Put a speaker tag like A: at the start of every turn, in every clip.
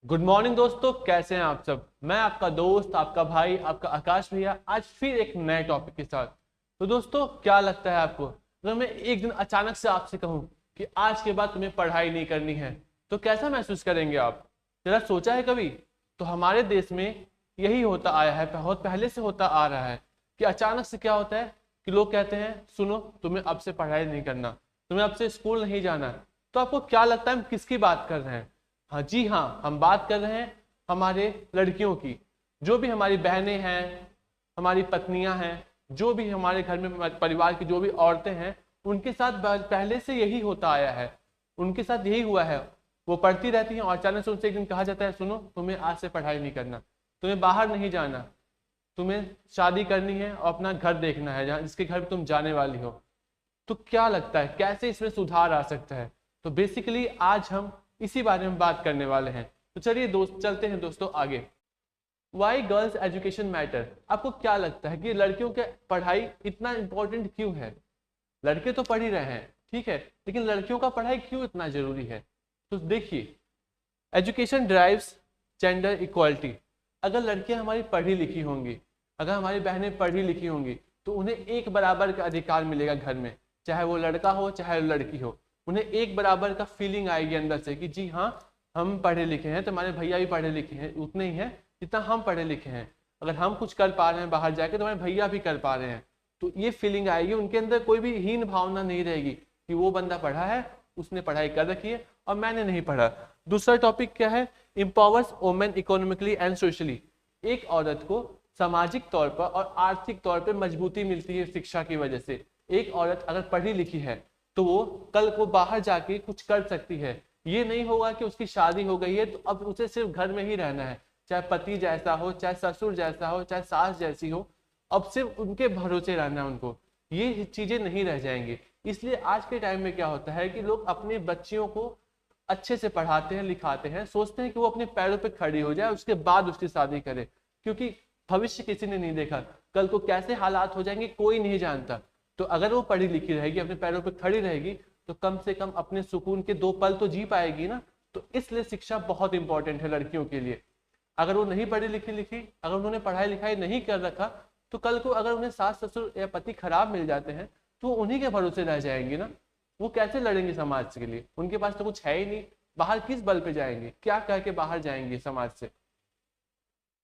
A: Good morning दोस्तों, कैसे हैं आप सब। मैं आपका दोस्त, आपका भाई, आपका आकाश भैया आज फिर एक नए टॉपिक के साथ। तो दोस्तों, क्या लगता है आपको अगर मैं एक दिन अचानक से आपसे कहूं कि आज के बाद तुम्हें पढ़ाई नहीं करनी है, तो कैसा महसूस करेंगे आप। जरा सोचा है कभी। तो हमारे देश में यही होता आया है, बहुत पहले से होता आ रहा है कि अचानक से क्या होता है कि लोग कहते हैं सुनो, तुम्हें अब से पढ़ाई नहीं करना, तुम्हें अब से स्कूल नहीं जाना। तो आपको क्या लगता है हम किसकी बात कर रहे हैं। हाँ जी हाँ, हम बात कर रहे हैं हमारे लड़कियों की। जो भी हमारी बहनें हैं, हमारी पत्नियां हैं, जो भी हमारे घर में परिवार की जो भी औरतें हैं, उनके साथ पहले से यही होता आया है। उनके साथ यही हुआ है। वो पढ़ती रहती हैं और अचानक से उनसे एक दिन कहा जाता है सुनो, तुम्हें आज से पढ़ाई नहीं करना, तुम्हें बाहर नहीं जाना, तुम्हें शादी करनी है और अपना घर देखना है जहाँ जिसके घर में तुम जाने वाली हो। तो क्या लगता है कैसे इसमें सुधार आ सकता है। तो बेसिकली आज हम इसी बारे में बात करने वाले हैं। तो चलिए दोस्त, चलते हैं दोस्तों आगे। Why girls education matter. आपको क्या लगता है कि लड़कियों के पढ़ाई इतना इंपॉर्टेंट क्यों है। लड़के तो पढ़ ही रहे हैं, ठीक है, लेकिन लड़कियों का पढ़ाई क्यों इतना जरूरी है। तो देखिए, एजुकेशन ड्राइव्स जेंडर इक्वालिटी। अगर लड़कियां हमारी पढ़ी लिखी होंगी, अगर हमारी बहनें पढ़ी लिखी होंगी, तो उन्हें एक बराबर का अधिकार मिलेगा घर में। चाहे वो लड़का हो चाहे वो लड़की हो, उन्हें एक बराबर का फीलिंग आएगी अंदर से कि जी हाँ, हम पढ़े लिखे हैं, तो हमारे भैया भी पढ़े लिखे हैं, उतने ही हैं जितना हम पढ़े लिखे हैं। अगर हम कुछ कर पा रहे हैं बाहर जाके, तो हमारे भैया भी कर पा रहे हैं। तो ये फीलिंग आएगी उनके अंदर, कोई भी हीन भावना नहीं रहेगी कि वो बंदा पढ़ा है, उसने पढ़ाई कर रखी है और मैंने नहीं पढ़ा। दूसरा टॉपिक क्या है, इंपावर्स वुमेन इकोनॉमिकली एंड सोशली। एक औरत को सामाजिक तौर पर और आर्थिक तौर पर मजबूती मिलती है शिक्षा की वजह से। एक औरत अगर पढ़ी लिखी है तो वो कल को बाहर जाके कुछ कर सकती है। ये नहीं होगा कि उसकी शादी हो गई है तो अब उसे सिर्फ घर में ही रहना है, चाहे पति जैसा हो, चाहे ससुर जैसा हो, चाहे सास जैसी हो, अब सिर्फ उनके भरोसे रहना है उनको। ये चीजें नहीं रह जाएंगी। इसलिए आज के टाइम में क्या होता है कि लोग अपने बच्चियों को अच्छे से पढ़ाते हैं, लिखाते हैं, सोचते हैं कि वो अपने पैरों पे खड़ी हो जाए, उसके बाद उसकी शादी करे। क्योंकि भविष्य किसी ने नहीं देखा, कल को कैसे हालात हो जाएंगे कोई नहीं जानता। तो अगर वो पढ़ी लिखी रहेगी, अपने पैरों पे खड़ी रहेगी, तो कम से कम अपने सुकून के दो पल तो जी पाएगी ना। तो इसलिए शिक्षा बहुत इंपॉर्टेंट है लड़कियों के लिए। अगर वो नहीं पढ़ी लिखी, अगर उन्होंने पढ़ाई लिखाई नहीं कर रखा, तो कल को अगर उन्हें सास ससुर या पति खराब मिल जाते हैं, तो वो उन्हीं के भरोसे रह जाएंगी ना। वो कैसे लड़ेंगे समाज के लिए, उनके पास तो कुछ है ही नहीं। बाहर किस बल पे जाएंगे, क्या कह के बाहर जाएंगे समाज से।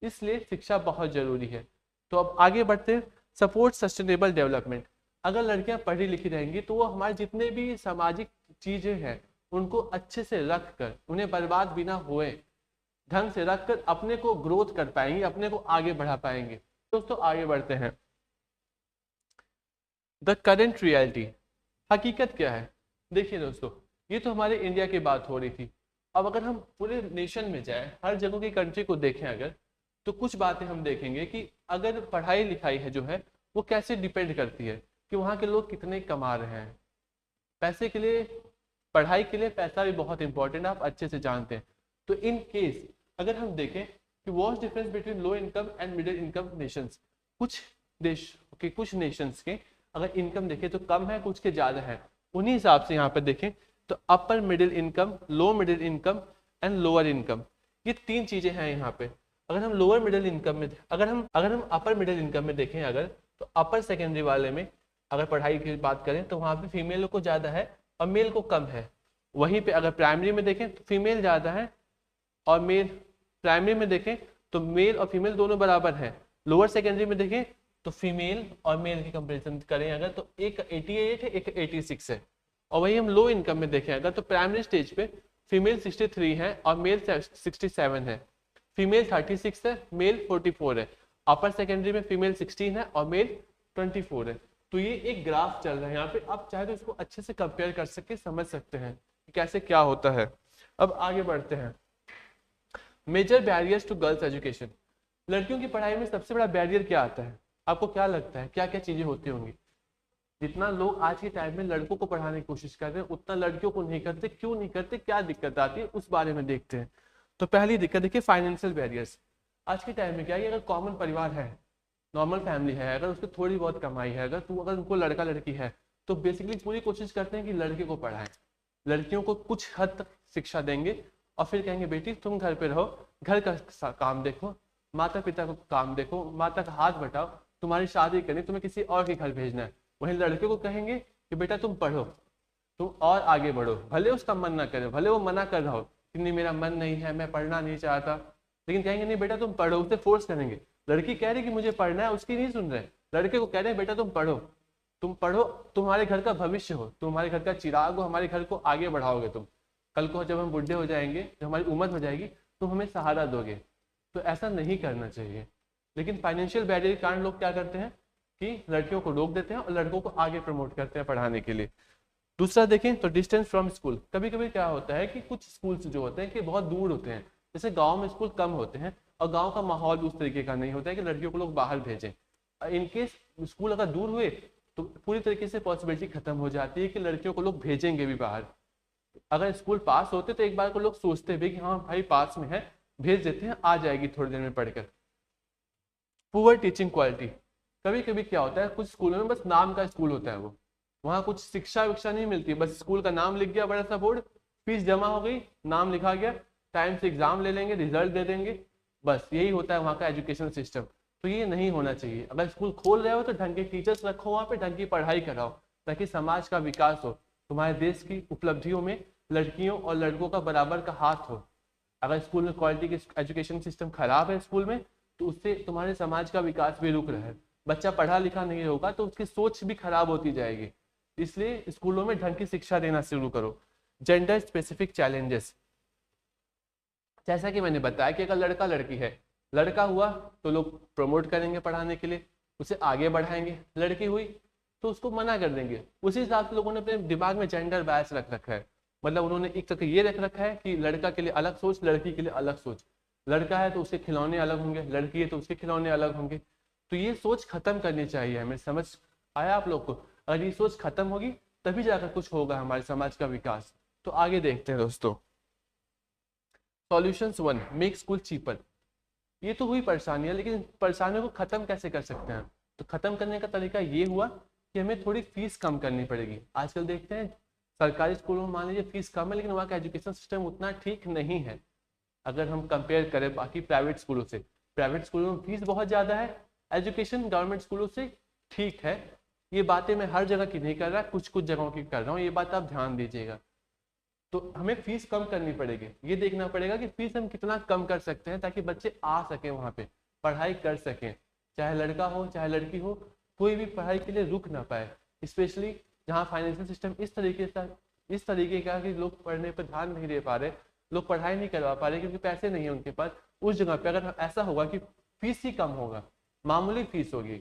A: इसलिए शिक्षा बहुत जरूरी है। तो अब आगे बढ़ते हैं, सपोर्ट सस्टेनेबल डेवलपमेंट। अगर लड़कियां पढ़ी लिखी रहेंगी तो वो हमारे जितने भी सामाजिक चीजें हैं उनको अच्छे से रख कर, उन्हें बर्बाद बिना हुए ढंग से रख कर अपने को ग्रोथ कर पाएंगी, अपने को आगे बढ़ा पाएंगे। दोस्तों आगे बढ़ते हैं। The current reality. हकीकत क्या है। देखिए दोस्तों, ये तो हमारे इंडिया की बात हो रही थी। अब अगर हम पूरे नेशन में जाए, हर जगह की कंट्री को देखें अगर, तो कुछ बातें हम देखेंगे कि अगर पढ़ाई लिखाई है जो है वो कैसे डिपेंड करती है कि वहाँ के लोग कितने कमा रहे हैं। पैसे के लिए, पढ़ाई के लिए पैसा भी बहुत इंपॉर्टेंट है, आप अच्छे से जानते हैं। तो इन केस अगर हम देखें कि what difference between low income and middle income Nations. कुछ देश के, कुछ नेशंस के अगर इनकम देखें तो कम है, कुछ के ज्यादा है। उन्हीं हिसाब से यहाँ पर देखें तो upper middle income, low middle income and lower income, ये तीन चीजें हैं यहाँ पे। अगर हम लोअर मिडिल इनकम में, अगर हम अपर मिडिल इनकम में देखें अगर, तो अपर सेकेंडरी वाले में अगर पढ़ाई की बात करें तो वहाँ पे फीमेल को ज़्यादा है और मेल को कम है। वहीं पे अगर प्राइमरी में देखें तो फीमेल ज़्यादा है और मेल, प्राइमरी में देखें तो मेल और फीमेल दोनों बराबर हैं। लोअर सेकेंडरी में देखें तो फीमेल और मेल की कंपेरिजन करें अगर, तो एक 88 है, एक 86 है। और वही हम लो इनकम में देखें अगर, तो प्राइमरी स्टेज पे फीमेल 63 है और मेल 67 है, फीमेल 36 है, मेल 44 है। अपर सेकेंडरी में फीमेल 16 है और मेल 24 है। तो ये एक ग्राफ चल रहा है यहाँ पे, आप चाहे तो इसको अच्छे से कंपेयर कर सके, समझ सकते हैं कि कैसे क्या होता है। अब आगे बढ़ते हैं। Major barriers to girls education. लड़कियों की पढ़ाई में सबसे बड़ा बैरियर क्या आता है, आपको क्या लगता है, क्या क्या चीजें होती होंगी। जितना लोग आज के टाइम में लड़कों को पढ़ाने की कोशिश कर रहे हैं, उतना लड़कियों को नहीं करते। क्यों नहीं करते, क्या दिक्कत आती है, उस बारे में देखते हैं। तो पहली दिक्कत देखिए, फाइनेंशियल बैरियर्स। आज के टाइम में क्या है, अगर कॉमन परिवार है, नॉर्मल फैमिली है, अगर उसकी थोड़ी बहुत कमाई है, अगर उनको लड़का लड़की है, तो बेसिकली पूरी कोशिश करते हैं कि लड़के को पढ़ाएं, लड़कियों को कुछ हद तक शिक्षा देंगे और फिर कहेंगे बेटी तुम घर पे रहो, घर का काम देखो, माता पिता को काम देखो, माता का हाथ बटाओ, तुम्हारी शादी करनी, तुम्हें किसी और के घर भेजना है। वहीं लड़के को कहेंगे कि बेटा तुम पढ़ो, तुम और आगे बढ़ो, भले उसका मन ना करे, भले वो मना कर रहा हो कि नहीं मेरा मन नहीं है, मैं पढ़ना नहीं चाहता, लेकिन कहेंगे नहीं बेटा तुम पढ़ो, उसे फोर्स करेंगे। लड़की कह रही कि मुझे पढ़ना है, उसकी नहीं सुन रहे, लड़के को कह रहे हैं बेटा तुम पढ़ो, तुम पढ़ो, तुम्हारे घर का भविष्य हो, तुम्हारे घर का चिराग हो, हमारे घर को आगे बढ़ाओगे तुम, कल को जब हम बुढ़े हो जाएंगे, जब हमारी उम्र हो जाएगी, तुम हमें सहारा दोगे। तो ऐसा नहीं करना चाहिए। लेकिन फाइनेंशियल बैरियर के कारण लोग क्या करते हैं कि लड़कियों को रोक देते हैं और लड़कों को आगे प्रमोट करते हैं पढ़ाने के लिए। दूसरा देखें तो डिस्टेंस फ्रॉम स्कूल। कभी कभी क्या होता है कि कुछ स्कूल्स जो होते हैं कि बहुत दूर होते हैं, जैसे गांव में स्कूल कम होते हैं और गांव का माहौल उस तरीके का नहीं होता है कि लड़कियों को लोग बाहर भेजें। इनकेस स्कूल अगर दूर हुए तो पूरी तरीके से पॉसिबिलिटी खत्म हो जाती है कि लड़कियों को लोग भेजेंगे भी बाहर। अगर स्कूल पास होते तो एक बार को लोग सोचते भी कि हाँ भाई पास में है, भेज देते हैं, आ जाएगी थोड़ी देर में पढ़कर। Poor teaching quality. कभी कभी क्या होता है कुछ स्कूलों में बस नाम का स्कूल होता है, वो वहाँ कुछ शिक्षा विक्षा नहीं मिलती, बस स्कूल का नाम लिख गया बड़ा सा बोर्ड, फीस जमा हो गई, नाम लिखा गया, टाइम से एग्जाम ले लेंगे, रिजल्ट दे देंगे, बस यही होता है वहाँ का एजुकेशन सिस्टम। तो ये नहीं होना चाहिए। अगर स्कूल खोल रहे हो तो ढंग के टीचर्स रखो वहाँ पे, ढंग की पढ़ाई कराओ, ताकि समाज का विकास हो, तुम्हारे देश की उपलब्धियों में लड़कियों और लड़कों का बराबर का हाथ हो। अगर स्कूल में क्वालिटी के एजुकेशन सिस्टम खराब है स्कूल में, तो उससे तुम्हारे समाज का विकास भी रुक रहा है। बच्चा पढ़ा लिखा नहीं होगा तो उसकी सोच भी खराब होती जाएगी। इसलिए स्कूलों में ढंग की शिक्षा देना शुरू करो। जेंडर स्पेसिफिक चैलेंजेस, जैसा कि मैंने बताया कि अगर लड़का लड़की है, लड़का हुआ तो लोग प्रमोट करेंगे पढ़ाने के लिए, उसे आगे बढ़ाएंगे, लड़की हुई तो उसको मना कर देंगे। उसी हिसाब से लोगों ने अपने दिमाग में जेंडर बायस रख रखा है। मतलब उन्होंने एक तरह ये रख रखा है कि लड़का के लिए अलग सोच, लड़की के लिए अलग सोच, लड़का है तो उसके खिलौने अलग होंगे, लड़की है तो उसके खिलौने अलग होंगे। तो ये सोच खत्म करनी चाहिए हमें। समझ आया आप लोग को? अगर ये सोच खत्म होगी तभी जाकर कुछ होगा हमारे समाज का विकास। तो आगे देखते हैं दोस्तों। Solutions 1, make school cheaper. ये तो हुई परेशानियां, लेकिन परेशानियों को खत्म कैसे कर सकते हैं? तो खत्म करने का तरीका ये हुआ कि हमें थोड़ी फीस कम करनी पड़ेगी। आजकल देखते हैं सरकारी स्कूलों में मान लीजिए फीस कम है, लेकिन वहाँ का एजुकेशन सिस्टम उतना ठीक नहीं है अगर हम कंपेयर करें बाकी प्राइवेट स्कूलों से। प्राइवेट स्कूलों में फीस बहुत ज़्यादा है, एजुकेशन गवर्नमेंट स्कूलों से ठीक है। ये बातें मैं हर जगह की नहीं कर रहा, कुछ कुछ जगहों की कर रहा हूँ, ये बात आप ध्यान दीजिएगा। तो हमें फीस कम करनी पड़ेगी। ये देखना पड़ेगा कि फीस हम कितना कम कर सकते हैं ताकि बच्चे आ सकें वहाँ पे, पढ़ाई कर सकें, चाहे लड़का हो चाहे लड़की हो, कोई भी पढ़ाई के लिए रुक ना पाए। स्पेशली जहाँ फाइनेंशियल सिस्टम इस तरीके का कि लोग पढ़ने पर ध्यान नहीं दे पा रहे, लोग पढ़ाई नहीं करवा पा रहे क्योंकि पैसे नहीं है उनके पास। उस जगह पे अगर ऐसा होगा कि फीस ही कम होगा, मामूली फीस होगी,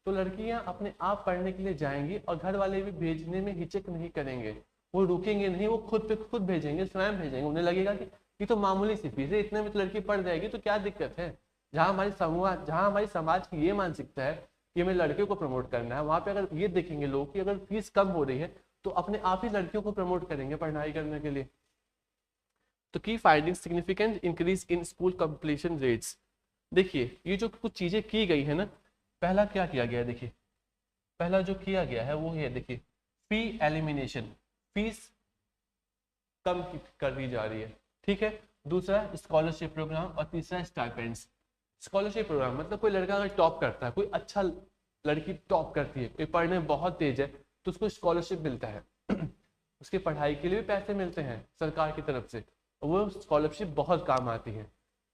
A: तो लड़कियां अपने आप पढ़ने के लिए जाएंगी और घर वाले भी भेजने में हिचक नहीं करेंगे, वो रुकेंगे नहीं, वो खुद पे खुद भेजेंगे, स्वयं भेजेंगे। उन्हें लगेगा कि ये तो मामूली सी फीस है, इतने में तो लड़की पढ़ जाएगी, तो क्या दिक्कत है। जहाँ हमारी समाज की ये मानसिकता है कि हमें लड़के को प्रमोट करना है, वहाँ पे अगर ये देखेंगे लोग कि अगर फीस कम हो रही है तो अपने आप ही लड़कियों को प्रमोट करेंगे पढ़ाई करने के लिए। तो की finding significant increase in school completion rates. देखिए ये जो कुछ चीजें की गई है ना, पहला क्या किया गया है, देखिए पहला जो किया गया है वो है, देखिए फी एलिमिनेशन, फीस कम कर दी जा रही है, ठीक है। दूसरा स्कॉलरशिप प्रोग्राम और तीसरा स्टाइपेंड्स। स्कॉलरशिप प्रोग्राम मतलब कोई लड़का अगर टॉप करता है, कोई अच्छा लड़की टॉप करती है, कोई पढ़ने में बहुत तेज है, तो उसको स्कॉलरशिप मिलता है उसकी पढ़ाई के लिए भी पैसे मिलते हैं सरकार की तरफ से, वो स्कॉलरशिप बहुत काम आती है।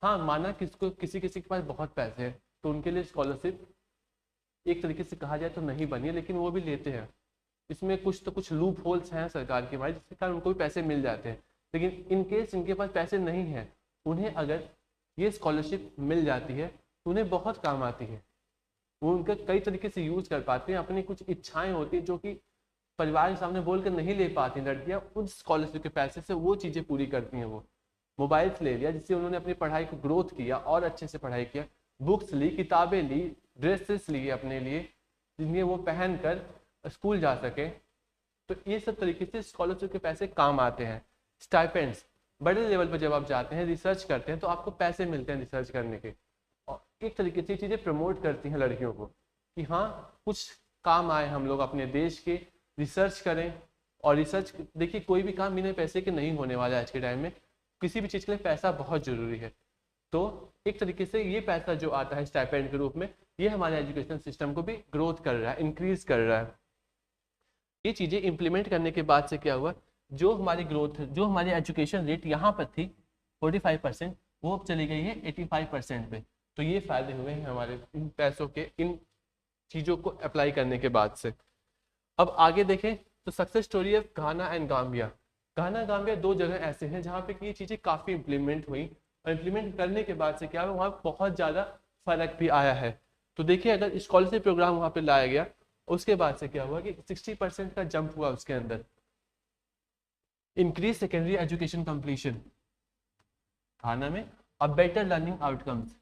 A: हाँ माना किसी किसी के पास बहुत पैसे हैं तो उनके लिए स्कॉलरशिप एक तरीके से कहा जाए तो नहीं बनी है, लेकिन वो भी लेते हैं। इसमें कुछ तो कुछ लूप होल्स हैं सरकार की हमारी, जिसके कारण उनको भी पैसे मिल जाते हैं। लेकिन इन केस इनके पास पैसे नहीं है, उन्हें अगर ये स्कॉलरशिप मिल जाती है तो उन्हें बहुत काम आती है, वो उनका कई तरीके से यूज कर पाते हैं। अपनी कुछ इच्छाएं होती हैं जो कि परिवार के सामने बोल कर नहीं ले पाती लड़कियां, उस स्कॉलरशिप के पैसे से वो चीज़ें पूरी करती हैं। वो मोबाइल्स ले लिया जिससे उन्होंने अपनी पढ़ाई को ग्रोथ किया और अच्छे से पढ़ाई किया, बुक्स ली, किताबें ली, ड्रेसेस लिए अपने लिए जिन्हें वो पहन कर स्कूल जा सके। तो ये सब तरीके से स्कॉलरशिप के पैसे काम आते हैं। स्टाइपेंड्स, बड़े लेवल पर जब आप जाते हैं रिसर्च करते हैं तो आपको पैसे मिलते हैं रिसर्च करने के, और एक तरीके से चीज़ें प्रमोट करती हैं लड़कियों को कि हाँ कुछ काम आए, हम लोग अपने देश के रिसर्च करें। और रिसर्च देखिए कोई भी काम बिना पैसे के नहीं होने वाला है आज के टाइम में। किसी भी चीज के लिए पैसा बहुत जरूरी है। तो एक तरीके से ये पैसा जो आता है स्टाइपेंड के रूप में, ये हमारे एजुकेशन सिस्टम को भी ग्रोथ कर रहा है, इंक्रीज कर रहा है। ये चीजें इंप्लीमेंट करने के बाद से क्या हुआ, जो हमारी ग्रोथ, जो हमारी एजुकेशन रेट यहाँ पर थी 45%, वो अब चली गई है 85% पे। तो ये फायदे हुए हैं हमारे इन पैसों के, इन चीजों को अप्लाई करने के बाद से। अब आगे देखें तो success story of Ghana and Gambia. Ghana Gambia दो जगह ऐसे हैं जहाँ पे कि ये चीजें काफी इंप्लीमेंट हुई, और इंप्लीमेंट करने के बाद से क्या हुआ, वहाँ बहुत ज्यादा फर्क भी आया है। तो देखिए अगर स्कॉलरशिप प्रोग्राम वहाँ पे लाया गया, उसके बाद से क्या हुआ कि 60% का जंप हुआ उसके अंदर। इंक्रीज सेकेंडरी एजुकेशन कंप्लीशन घाना में, अब बेटर लर्निंग आउटकम्स,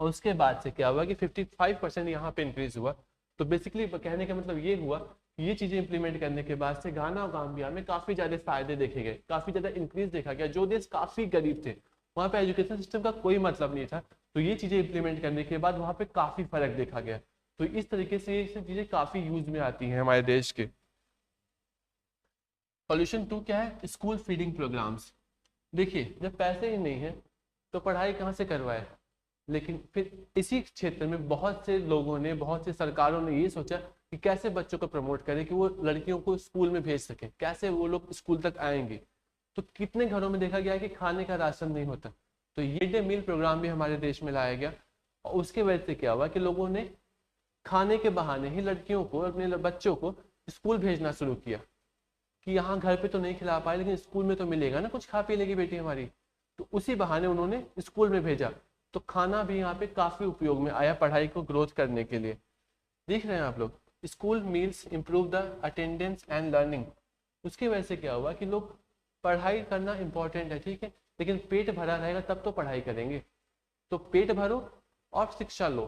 A: और उसके बाद से क्या हुआ कि 55% यहाँ पे इंक्रीज हुआ। तो बेसिकली कहने का मतलब ये हुआ कि ये चीजें इंप्लीमेंट करने के बाद से घाना और गाम्बिया में काफी ज्यादा फायदे देखे गए, काफी ज्यादा इंक्रीज देखा गया। जो देश काफी गरीब थे, वहाँ पे एजुकेशन सिस्टम का कोई मतलब नहीं था, तो ये चीजें इंप्लीमेंट करने के बाद वहाँ पे काफी फर्क देखा गया। तो इस तरीके से ये सब चीजें काफी यूज में आती हैं हमारे देश के। सॉल्यूशन 2 क्या है, स्कूल फीडिंग प्रोग्राम्स। देखिए जब पैसे ही नहीं है तो पढ़ाई कहाँ से करवाए, लेकिन फिर इसी क्षेत्र में बहुत से लोगों ने, बहुत से सरकारों ने ये सोचा कि कैसे बच्चों को प्रमोट करें कि वो लड़कियों को स्कूल में भेज सकें, कैसे वो लोग स्कूल तक आएंगे। तो कितने घरों में देखा गया है कि खाने का राशन नहीं होता, तो ये मिड डे मील प्रोग्राम भी हमारे देश में लाया गया। और उसके वजह से क्या हुआ कि लोगों ने खाने के बहाने ही लड़कियों को, अपने बच्चों को स्कूल भेजना शुरू किया कि यहाँ घर पे तो नहीं खिला पाए लेकिन स्कूल में तो मिलेगा ना, कुछ खा पी लेगी बेटी हमारी। तो उसी बहाने उन्होंने स्कूल में भेजा, तो खाना भी यहाँ पे काफी उपयोग में आया पढ़ाई को ग्रोथ करने के लिए। देख रहे हैं आप लोग, school meals improve the attendance and learning. उसकी वजह से क्या हुआ कि लोग, पढ़ाई करना इंपॉर्टेंट है ठीक है, लेकिन पेट भरा रहेगा तब तो पढ़ाई करेंगे। तो पेट भरो और शिक्षा लो।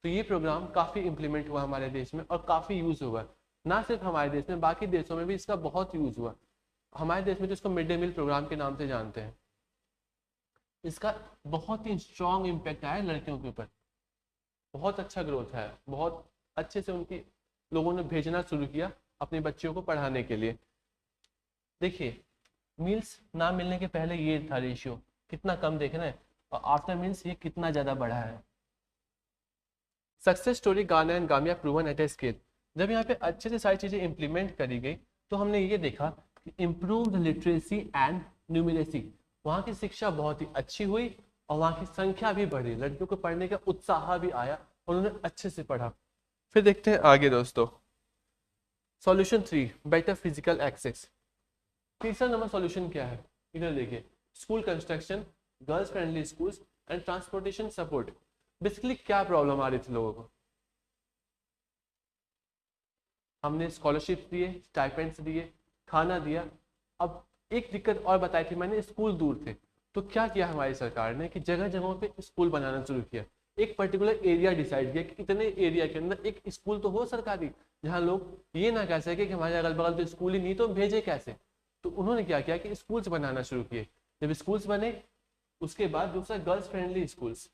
A: तो ये प्रोग्राम काफी इंप्लीमेंट हुआ हमारे देश में और काफी यूज हुआ, ना सिर्फ हमारे देश में, बाकी देशों में भी इसका बहुत यूज हुआ। हमारे देश में तो इसको मिड डे मील प्रोग्राम के नाम से जानते हैं। इसका बहुत ही स्ट्रॉन्ग इम्पैक्ट आया लड़कियों के ऊपर, बहुत अच्छा ग्रोथ है, बहुत अच्छे से उनकी लोगों ने भेजना शुरू किया अपने बच्चों को पढ़ाने के लिए। देखिए मील्स ना मिलने के पहले ये था रेशियो, कितना कम देख रहे हैं, और आफ्टर मील्स ये कितना ज्यादा बढ़ा है। सक्सेस स्टोरी गाना एंड गामिया प्रूवन एट ए स्केल। जब यहाँ पे अच्छे से सारी चीजें इंप्लीमेंट करी गई तो हमने ये देखा कि इम्प्रूव्ड लिटरेसी एंड न्यूमरेसी, वहाँ की शिक्षा बहुत ही अच्छी हुई और वहाँ की संख्या भी बढ़ी, लड़कियों को पढ़ने का उत्साह भी आया और उन्होंने अच्छे से पढ़ा। फिर देखते हैं आगे दोस्तों, सॉल्यूशन 3 बेटर फिजिकल एक्सेस। तीसरा नंबर सॉल्यूशन क्या है, इधर देखिए, school construction, girls friendly schools and transportation support. Basically क्या प्रॉब्लम आ रही थी लोगों को, हमने स्कॉलरशिप दिए, स्टाइपेंड्स दिए, खाना दिया। अब एक दिक्कत और बताई थी मैंने, स्कूल दूर थे, तो क्या किया हमारी सरकार ने कि जगह जगहों पे स्कूल बनाना शुरू किया। एक पर्टिकुलर एरिया डिसाइड किया कि इतने एरिया के अंदर एक स्कूल तो हो सरकारी, जहाँ लोग ये ना कह सके कि हमारे अगल बगल तो स्कूल ही नहीं, तो भेजे कैसे। तो उन्होंने क्या किया कि स्कूल्स बनाना शुरू किए। जब स्कूल्स बने उसके बाद दूसरा गर्ल्स फ्रेंडली स्कूल्स,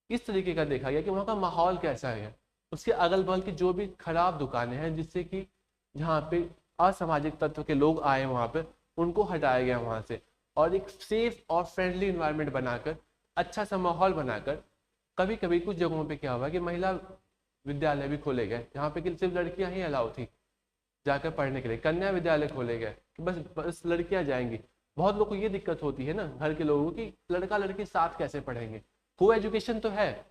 A: इस तरीके का देखा गया कि वहाँ का माहौल कैसा है, उसके अगल बगल की जो भी खराब दुकानें हैं जिससे कि जहाँ पे असामाजिक तत्व के लोग आए वहाँ पे, उनको हटाया गया वहाँ से, और एक सेफ और फ्रेंडली इन्वायरमेंट बनाकर, अच्छा सा माहौल बनाकर। कभी कभी कुछ जगहों पे क्या हुआ कि महिला विद्यालय भी खोले गए जहाँ पे कि सिर्फ लड़कियां ही अलाउ थी जाकर पढ़ने के लिए, कन्या विद्यालय खोले गए कि बस बस लड़कियां जाएंगी। बहुत लोगों को ये दिक्कत होती है ना घर के लोगों की, लड़का लड़की साथ कैसे पढ़ेंगे, को एजुकेशन तो है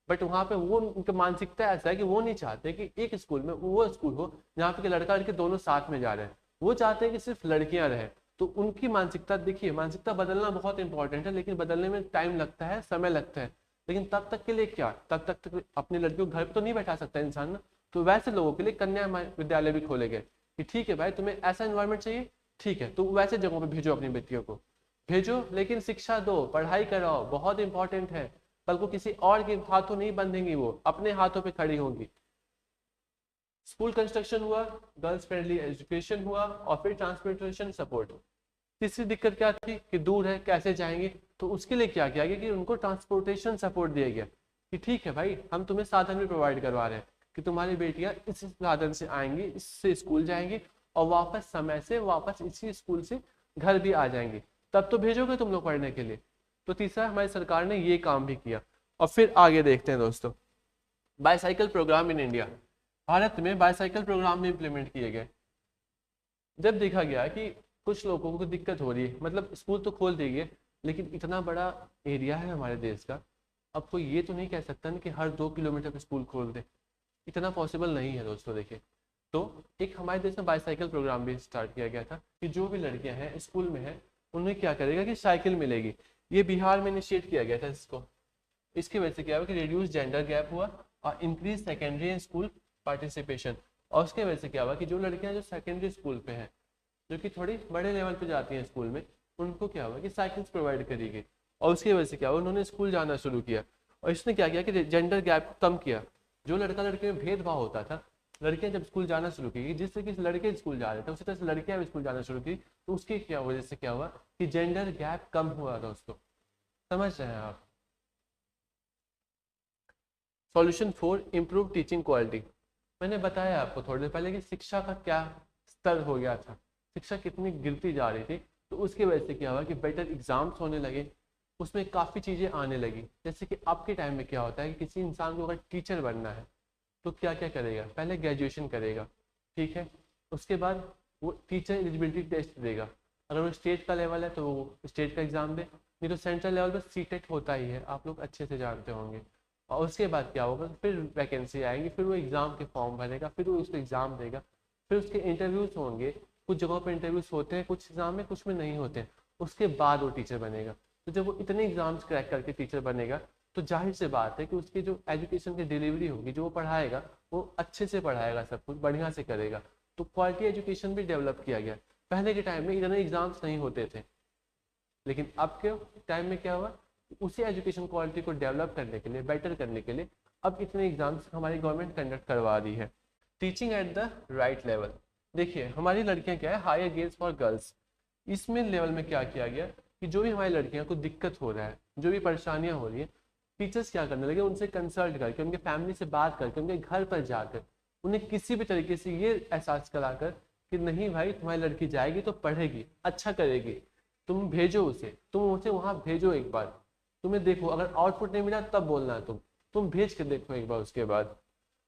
A: बट वहाँ पे वो उनकी मानसिकता ऐसा है कि वो नहीं चाहते कि एक स्कूल में वो स्कूल हो जहाँ पे लड़का लड़के दोनों साथ में जा रहे हैं, वो चाहते हैं कि सिर्फ लड़कियां रहे। तो उनकी मानसिकता, देखिए मानसिकता बदलना बहुत इंपॉर्टेंट है, लेकिन बदलने में टाइम लगता है, समय लगता है, लेकिन तब तक के लिए क्या, तब तक अपनी लड़कियों को घर पर तो नहीं बैठा सकता इंसान ना। तो वैसे लोगों के लिए कन्या विद्यालय भी खोले गए कि ठीक है भाई तुम्हें ऐसा इन्वायरमेंट चाहिए, ठीक है तो वैसे जगहों पे भेजो, अपनी बेटियों को भेजो, लेकिन शिक्षा दो, पढ़ाई कराओ, बहुत इंपॉर्टेंट है। कल को किसी और के हाथों नहीं बंधेंगी, वो अपने हाथों पे खड़ी होंगी। स्कूल कंस्ट्रक्शन हुआ, गर्ल्स फ्रेंडली एजुकेशन हुआ, और फिर ट्रांसपोर्टेशन सपोर्ट। तीसरी दिक्कत क्या थी कि दूर है कैसे जाएंगे, तो उसके लिए क्या किया गया कि उनको ट्रांसपोर्टेशन सपोर्ट दिया गया कि ठीक है भाई हम तुम्हें साधन भी प्रोवाइड करवा रहे हैं कि तुम्हारी बेटियां इस साधन से आएंगी, इससे स्कूल जाएंगी और वापस समय से वापस इसी स्कूल से घर भी आ जाएंगी। तब तो भेजोगे तुम लोग पढ़ने के लिए। तो तीसरा, हमारी सरकार ने ये काम भी किया। और फिर आगे देखते हैं दोस्तों, bicycle programme in India. Bharat में बाईसाइकिल प्रोग्राम भी इम्प्लीमेंट किए गए। जब देखा गया कि कुछ लोगों को दिक्कत हो रही है, मतलब स्कूल तो खोल दिए लेकिन इतना बड़ा एरिया है हमारे देश का, अब कोई ये तो नहीं कह सकता ना कि हर 2 किलोमीटर पे स्कूल खोल दे, इतना पॉसिबल नहीं है दोस्तों। देखिए, तो एक हमारे देश में बाईसाइकिल प्रोग्राम भी स्टार्ट किया गया था कि जो भी लड़कियां हैं स्कूल में हैं उन्हें क्या करेगा कि साइकिल मिलेगी। ये बिहार में इनिशिएट किया गया था इसको। इसकी वजह से क्या हुआ कि रिड्यूस जेंडर गैप हुआ और इंक्रीज सेकेंडरी स्कूल पार्टिसिपेशन। और उसके वजह से क्या हुआ कि जो लड़कियां जो सेकेंडरी स्कूल पे हैं, जो कि थोड़ी बड़े लेवल पे जाती हैं स्कूल में, उनको क्या हुआ कि साइकिल्स प्रोवाइड करी गई। और उसकी वजह से क्या हुआ, उन्होंने स्कूल जाना शुरू किया। और इसने क्या किया कि जेंडर गैप को कम किया। जो लड़का लड़के में भेदभाव होता था, लड़कियां जब स्कूल जाना शुरू की, जिस तरीके से लड़के स्कूल जा रहे थे उसी तरह से लड़कियां भी स्कूल जाना शुरू की, तो उसकी क्या वजह से क्या हुआ कि जेंडर गैप कम हुआ दोस्तों। समझ रहे हैं आप। Solution 4, improve teaching quality. मैंने बताया आपको थोड़ी देर पहले कि शिक्षा का क्या स्तर हो गया था, शिक्षा कितनी गिरती जा रही थी। तो उसकी वजह से क्या हुआ कि बेटर एग्जाम्स होने लगे, उसमें काफ़ी चीज़ें आने लगी। जैसे कि आपके टाइम में क्या होता है कि किसी इंसान को अगर टीचर बनना है तो क्या क्या करेगा, पहले ग्रेजुएशन करेगा, ठीक है, उसके बाद वो टीचर एलिजिबिलिटी टेस्ट देगा। अगर वो स्टेट का लेवल है तो वो स्टेट का एग्ज़ाम दे, नहीं तो सेंट्रल लेवल पर सीटेट होता ही है, आप लोग अच्छे से जानते होंगे। और उसके बाद क्या होगा, फिर वैकेंसी आएंगी, फिर वो एग्ज़ाम के फॉर्म भरेगा, फिर वो उसको एग्ज़ाम देगा, फिर उसके इंटरव्यूज़ होंगे। कुछ जगहों पर इंटरव्यूज़ होते हैं, कुछ एग्ज़ाम में, कुछ में नहीं होते हैं। उसके बाद वो टीचर बनेगा। तो जब वो इतने एग्ज़ाम्स क्रैक करके टीचर बनेगा तो जाहिर से बात है कि उसकी जो एजुकेशन की डिलीवरी होगी, जो वो पढ़ाएगा वो अच्छे से पढ़ाएगा, सब कुछ बढ़िया से करेगा। तो क्वालिटी एजुकेशन भी डेवलप किया गया। पहले के टाइम में इतने एग्जाम्स नहीं होते थे, लेकिन अब के टाइम में क्या हुआ, उसी एजुकेशन क्वालिटी को डेवलप करने के लिए, बेटर करने के लिए अब इतने एग्जाम्स हमारी गवर्नमेंट कंडक्ट करवा रही है। Teaching at the right level. देखिए, हमारी लड़कियां क्या है, हायर गेम्स फॉर गर्ल्स, इसमें लेवल में क्या किया गया कि जो भी हमारी लड़कियां को दिक्कत हो रहा है, जो भी परेशानियां हो रही है, टीचर्स क्या करने लगे, उनसे कंसल्ट करके, उनके फैमिली से बात करके, उनके घर पर जाकर उन्हें किसी भी तरीके से ये एहसास कराकर कि नहीं भाई, तुम्हारी लड़की जाएगी तो पढ़ेगी, अच्छा करेगी, तुम भेजो उसे, तुम उसे वहाँ भेजो एक बार, तुम्हें देखो अगर आउटपुट नहीं मिला तब बोलना, तुम भेज के देखो एक बार।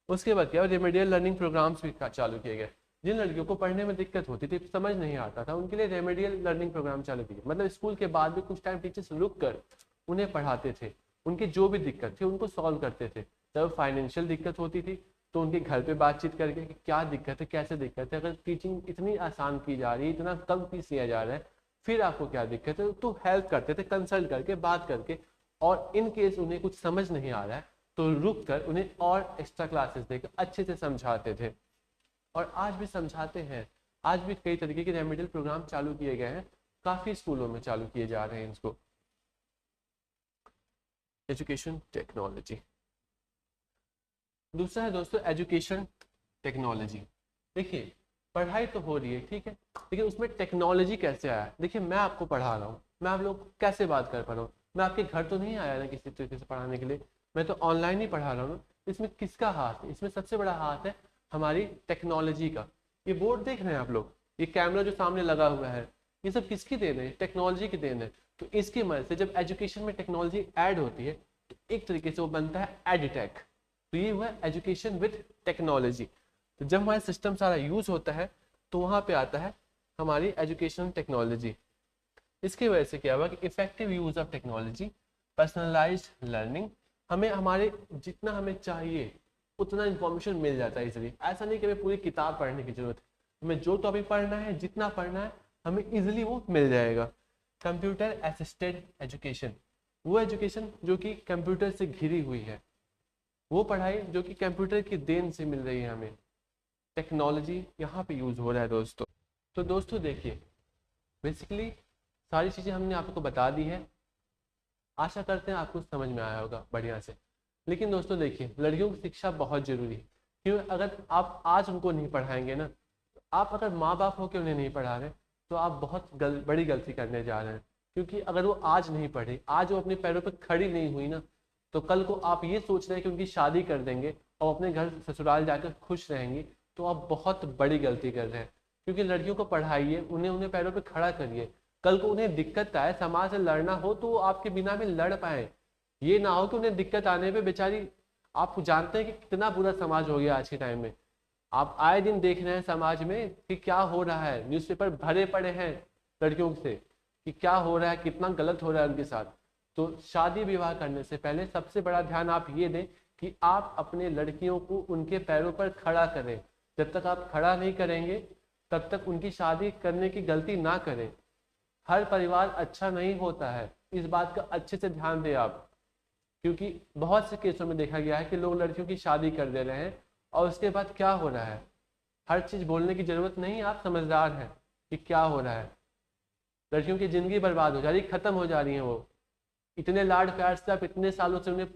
A: उसके बाद क्या, रेमेडियल लर्निंग प्रोग्राम्स भी चालू किए गए। जिन लड़कियों को पढ़ने में दिक्कत होती थी, समझ नहीं आता था, उनके लिए रेमेडियल लर्निंग प्रोग्राम चालू किए। मतलब स्कूल के बाद भी कुछ टाइम टीचर्स रुक कर उन्हें पढ़ाते थे, उनकी जो भी दिक्कत थी उनको सॉल्व करते थे। जब फाइनेंशियल दिक्कत होती थी तो उनके घर पे बातचीत करके कि क्या दिक्कत है, कैसे दिक्कत है, अगर टीचिंग इतनी आसान की जा रही है, इतना कम फीस लिया जा रहा है, फिर आपको क्या दिक्कत है, तो हेल्प करते थे, कंसल्ट करके, बात करके। और इन केस उन्हें कुछ समझ नहीं आ रहा है तो रुक कर उन्हें और एक्स्ट्रा क्लासेस देकर अच्छे से समझाते थे। और आज भी समझाते हैं। आज भी कई तरीके के रेमेडियल प्रोग्राम चालू किए गए हैं, काफ़ी स्कूलों में चालू किए जा रहे हैं इसको। एजुकेशन टेक्नोलॉजी, दूसरा है दोस्तों एजुकेशन टेक्नोलॉजी। देखिए, पढ़ाई तो हो रही है, ठीक है, लेकिन उसमें टेक्नोलॉजी कैसे आया। देखिए, मैं आपको पढ़ा रहा हूँ, मैं आप लोग कैसे बात कर पा रहा हूँ, मैं आपके घर तो नहीं आया ना किसी तरीके से पढ़ाने के लिए, मैं तो ऑनलाइन ही पढ़ा रहा हूँ। इसमें किसका हाथ है, इसमें सबसे बड़ा हाथ है हमारी टेक्नोलॉजी का। ये बोर्ड देख रहे हैं आप लोग, ये कैमरा जो सामने लगा हुआ है, ये सब किसकी देन है, टेक्नोलॉजी की देन है। तो इसकी मदद से जब एजुकेशन में टेक्नोलॉजी ऐड होती है तो एक तरीके से वो बनता है एडटेक। तो ये हुआ एजुकेशन विद टेक्नोलॉजी। तो जब हमारा सिस्टम सारा यूज होता है तो वहाँ पे आता है हमारी एजुकेशन टेक्नोलॉजी। इसकी वजह से क्या हुआ कि effective use of technology, personalised learning, हमें हमारे जितना हमें चाहिए उतना इंफॉर्मेशन मिल जाता है इजीली। ऐसा नहीं कि हमें पूरी किताब पढ़ने की जरूरत है, हमें जो टॉपिक पढ़ना है, जितना पढ़ना है, हमें इजीली वो मिल जाएगा। कंप्यूटर असिस्टेड एजुकेशन, वो एजुकेशन जो कि कंप्यूटर से घिरी हुई है, वो पढ़ाई जो कि कंप्यूटर की देन से मिल रही है हमें। टेक्नोलॉजी यहाँ पे यूज हो रहा है दोस्तों। तो दोस्तों देखिए, बेसिकली सारी चीज़ें हमने आपको बता दी है, आशा करते हैं आपको समझ में आया होगा बढ़िया से। लेकिन दोस्तों देखिए, लड़कियों की शिक्षा बहुत जरूरी है, क्योंकि अगर आप आज उनको नहीं पढ़ाएंगे ना, तो आप अगर माँ बाप होकर उन्हें नहीं पढ़ा रहे तो आप बहुत बड़ी गलती करने जा रहे हैं। क्योंकि अगर वो आज नहीं पढ़े, आज वो अपने पैरों पर खड़ी नहीं हुई ना, तो कल को आप ये सोच रहे हैं कि उनकी शादी कर देंगे और अपने घर ससुराल जाकर खुश रहेंगी, तो आप बहुत बड़ी गलती कर रहे हैं। क्योंकि लड़कियों को पढ़ाइए, उन्हें पैरों पर खड़ा करिए, कल को उन्हें दिक्कत आए, समाज से लड़ना हो, तो वो आपके बिना में लड़ पाए। ये ना हो कि उन्हें दिक्कत आने पे बेचारी, आप जानते हैं कि कितना बुरा समाज हो गया आज के टाइम में। आप आए दिन देख रहे हैं समाज में कि क्या हो रहा है, न्यूज़पेपर भरे पड़े हैं लड़कियों से कि क्या हो रहा है, कितना गलत हो रहा है उनके साथ। तो शादी विवाह करने से पहले सबसे बड़ा ध्यान आप ये दें कि आप अपने लड़कियों को उनके पैरों पर खड़ा करें। जब तक आप खड़ा नहीं करेंगे तब तक उनकी शादी करने की गलती ना करें। हर परिवार अच्छा नहीं होता है, इस बात का अच्छे से ध्यान दें आप, क्योंकि बहुत से केसों में देखा गया है कि लोग लड़कियों की शादी कर दे रहे हैं और उसके बाद क्या हो रहा है। हर चीज़ बोलने की ज़रूरत नहीं, आप समझदार हैं कि क्या हो रहा है। लड़कियों की ज़िंदगी बर्बाद हो जा रही, ख़त्म हो जा रही हैं वो। इतने लाड प्यार से आप इतने सालों से उन्हें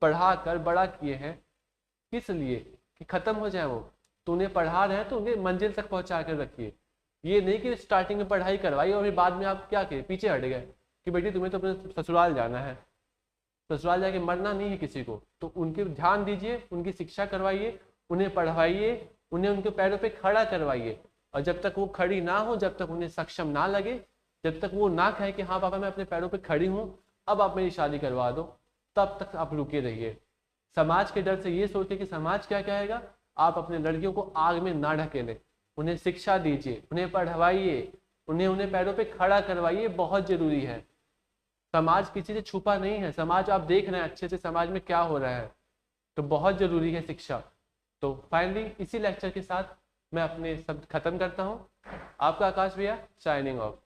A: पढ़ा कर बड़ा किए हैं, किस लिए? कि ख़त्म हो जाए वो। तो उन्हें पढ़ा रहे हैं तो उन्हें मंजिल तक पहुंचा कर रखिए। ये नहीं कि स्टार्टिंग में पढ़ाई करवाई और फिर बाद में आप क्या किए, पीछे हट गए कि बेटी तुम्हें तो अपने ससुराल जाना है। ससुराल जाके मरना नहीं है किसी को। तो उनके ध्यान दीजिए, उनकी शिक्षा करवाइए, उन्हें पढ़वाइए, उन्हें उनके पैरों पे खड़ा करवाइए। और जब तक वो खड़ी ना हो, जब तक उन्हें सक्षम ना लगे, जब तक वो ना कहे कि हाँ पापा मैं अपने पैरों पे खड़ी हूँ, अब आप मेरी शादी करवा दो, तब तक आप रुके रहिए। समाज के डर से ये सोचे कि समाज क्या कहेगा, आप अपने लड़कियों को आग में ना ढकेलें। उन्हें शिक्षा दीजिए, उन्हें पढ़वाइए, उन्हें पैरों पे खड़ा करवाइए, बहुत जरूरी है। समाज किसी से छुपा नहीं है, समाज आप देख रहे हैं अच्छे से समाज में क्या हो रहा है, तो बहुत जरूरी है शिक्षा। तो फाइनली इसी लेक्चर के साथ मैं अपने शब्द खत्म करता हूँ। आपका आकाश भैया, साइनिंग ऑफ।